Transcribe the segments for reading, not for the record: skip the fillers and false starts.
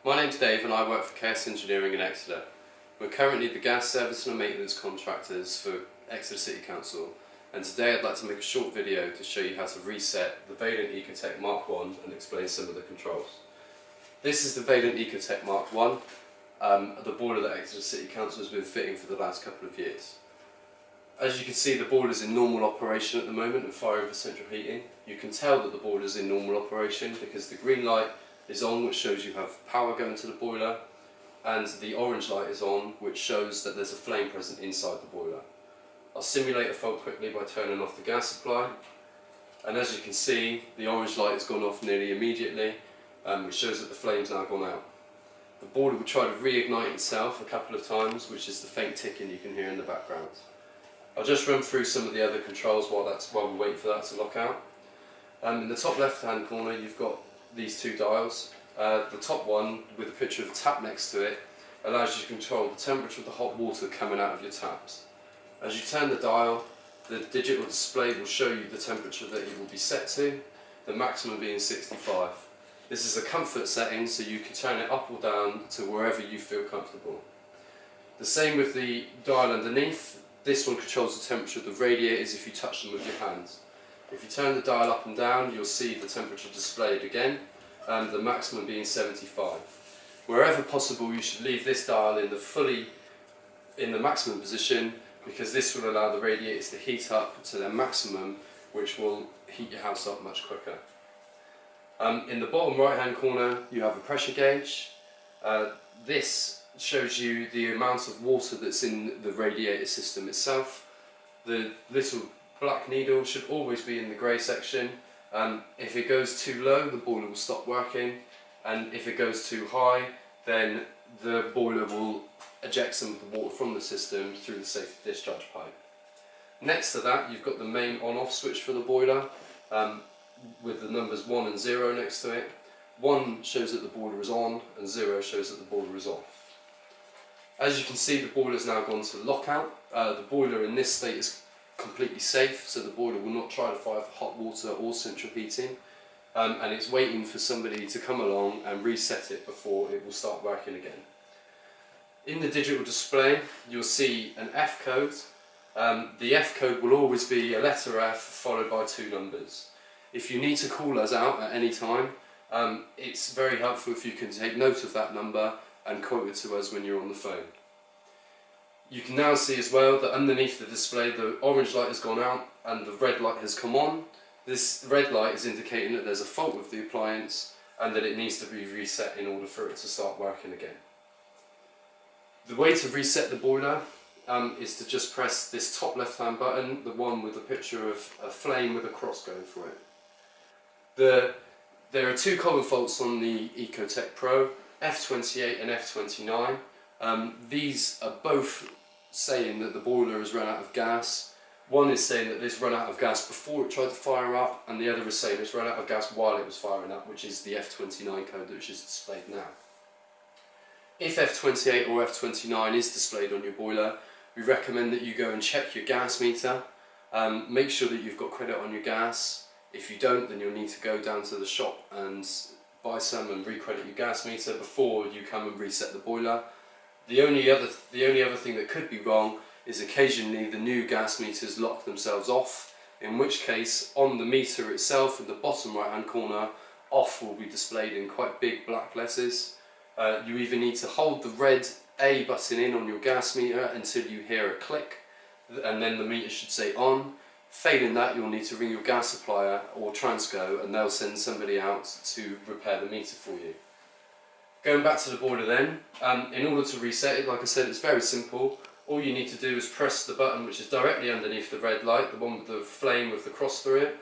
My name's Dave and I work for KS Engineering in Exeter. We're currently the gas service and maintenance contractors for Exeter City Council, and today I'd like to make a short video to show you how to reset the Vaillant Ecotech Mark 1 and explain some of the controls. This is the Vaillant Ecotech Mark 1, the boiler that Exeter City Council has been fitting for the last couple of years. As you can see, the boiler is in normal operation at the moment and firing for central heating. You can tell that the boiler is in normal operation because the green light is on, which shows you have power going to the boiler, and the orange light is on, which shows that there's a flame present inside the boiler. I'll simulate a fault quickly by turning off the gas supply, and as you can see, the orange light has gone off nearly immediately, which shows that the flame's now gone out. The boiler will try to reignite itself a couple of times, which is the faint ticking you can hear in the background. I'll just run through some of the other controls while we wait for that to lock out. In the top left hand corner you've got these two dials. The top one, with a picture of a tap next to it, allows you to control the temperature of the hot water coming out of your taps. As you turn the dial, the digital display will show you the temperature that it will be set to, the maximum being 65. This is a comfort setting, so you can turn it up or down to wherever you feel comfortable. The same with the dial underneath. This one controls the temperature of the radiators if you touch them with your hands. If you turn the dial up and down, you'll see the temperature displayed again, the maximum being 75. Wherever possible, you should leave this dial in the maximum position, because this will allow the radiators to heat up to their maximum, which will heat your house up much quicker. In the bottom right hand corner you have a pressure gauge. This shows you the amount of water that's in the radiator system itself. The little black needle should always be in the grey section. If it goes too low, the boiler will stop working, and if it goes too high, then the boiler will eject some of the water from the system through the safety discharge pipe. Next to that you've got the main on-off switch for the boiler, with the numbers 1 and 0 next to it. 1 shows that the boiler is on and 0 shows that the boiler is off. As you can see, the boiler has now gone to lockout. The boiler in this state is completely safe, so the boiler will not try to fire for hot water or central heating, and it's waiting for somebody to come along and reset it before it will start working again. In the digital display you'll see an F code. The F code will always be a letter F followed by 2 numbers. If you need to call us out at any time, it's very helpful if you can take note of that number and quote it to us when you're on the phone. You can now see as well that underneath the display the orange light has gone out and the red light has come on. This red light is indicating that there's a fault with the appliance and that it needs to be reset in order for it to start working again. The way to reset the boiler is to just press this top left hand button, the one with a picture of a flame with a cross going through it. There are 2 common faults on the Ecotech Pro, F28 and F29. These are both saying that the boiler has run out of gas. One is saying that it's run out of gas before it tried to fire up, and the other is saying it's run out of gas while it was firing up, which is the F29 code which is displayed now. If F28 or F29 is displayed on your boiler, we recommend that you go and check your gas meter. Make sure that you've got credit on your gas. If you don't, then you'll need to go down to the shop and buy some and recredit your gas meter before you come and reset the boiler. The only other thing that could be wrong is occasionally the new gas meters lock themselves off, in which case on the meter itself in the bottom right hand corner, off will be displayed in quite big black letters. You either need to hold the red A button in on your gas meter until you hear a click, and then the meter should say on. Failing that, you'll need to ring your gas supplier or Transco and they'll send somebody out to repair the meter for you. Going back to the boiler then, in order to reset it, like I said, it's very simple. All you need to do is press the button which is directly underneath the red light, the one with the flame with the cross through it.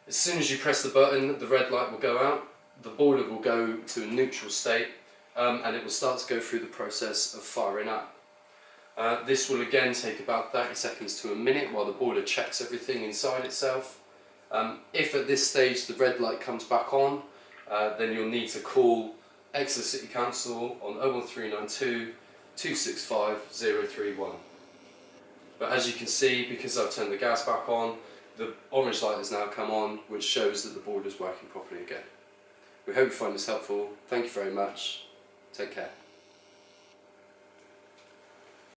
As soon as you press the button, the red light will go out, the boiler will go to a neutral state, and it will start to go through the process of firing up. This will again take about 30 seconds to a minute while the boiler checks everything inside itself. If at this stage the red light comes back on, then you'll need to call Exeter City Council on 01392 265 031. But as you can see, because I've turned the gas back on, the orange light has now come on, which shows that the boiler is working properly again. We hope you find this helpful. Thank you very much. Take care.